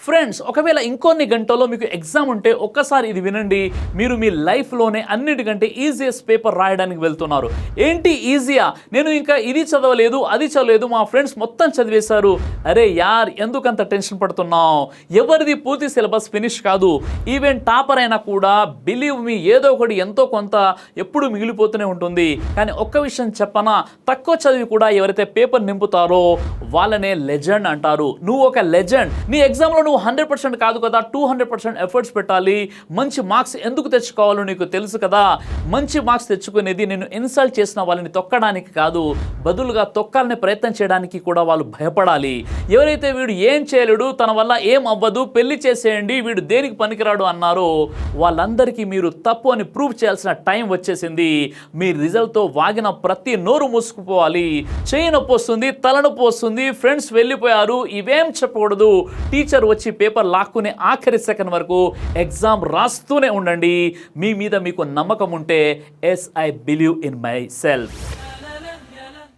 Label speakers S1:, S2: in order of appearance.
S1: Friends, ఒకవేళ ఇంకొన్ని గంటల్లో మీకు ఎగ్జామ్ ఉంటే ఒక్కసారి ఇది వినండి. మీరు మీ లైఫ్లోనే అన్నిటికంటే ఈజియెస్ట్ పేపర్ రాయడానికి వెళ్తున్నారు. ఏంటి ఈజీయా? నేను ఇంకా ఇది చదవలేదు, అది చదవలేదు, మా ఫ్రెండ్స్ మొత్తం చదివేశారు. అరే యార్, ఎందుకంత టెన్షన్ పడుతున్నావు? ఎవరిది పూర్తి సిలబస్ ఫినిష్ కాదు. ఈవెన్ టాపర్ అయినా కూడా బిలీవ్ మీ ఏదో ఒకటి ఎంతో కొంత ఎప్పుడు మిగిలిపోతూనే ఉంటుంది. కానీ ఒక్క విషయం చెప్పనా, తక్కువ చదివి కూడా ఎవరైతే పేపర్ నింపుతారో వాళ్ళనే లెజెండ్ అంటారు. నువ్వు ఒక లెజెండ్. నీ ఎగ్జామ్లో నువ్వు 100% కాదు కదా, 200% ఎఫర్ట్స్ పెట్టాలి. మంచి మార్క్స్ ఎందుకు తెచ్చుకోవాలో నీకు తెలుసు కదా. మంచి మార్క్స్ తెచ్చుకునేది నేను ఇన్సల్ట్ చేసిన వాళ్ళని తొక్కడానికి కాదు, బదులుగా తొక్కాలని ప్రయత్నం చేయడానికి కూడా వాళ్ళు భయపడాలి. ఎవరైతే వీడు ఏం చేయలేడు, తన వల్ల ఏం అవ్వదు, పెళ్లి చేసేయండి, వీడు దేనికి పనికిరాడు అన్నారో వాళ్ళందరికీ మీరు తప్పు అని ప్రూవ్ చేయాల్సిన టైం వచ్చేసింది. మీ రిజల్ట్తో వాగిన ప్రతి నోరు మూసుకుపోవాలి. చేయి నొప్పి వస్తుంది, తలనొప్పి వస్తుంది, ఫ్రెండ్స్ వెళ్ళిపోయారు, ఇవేం చెప్పకూడదు. టీచర్ వచ్చి పేపర్ లాక్కునే ఆఖరి సెకండ్ వరకు ఎగ్జామ్ రాస్తూనే ఉండండి. మీ మీద మీకు నమ్మకం ఉంటే yes I believe in my self.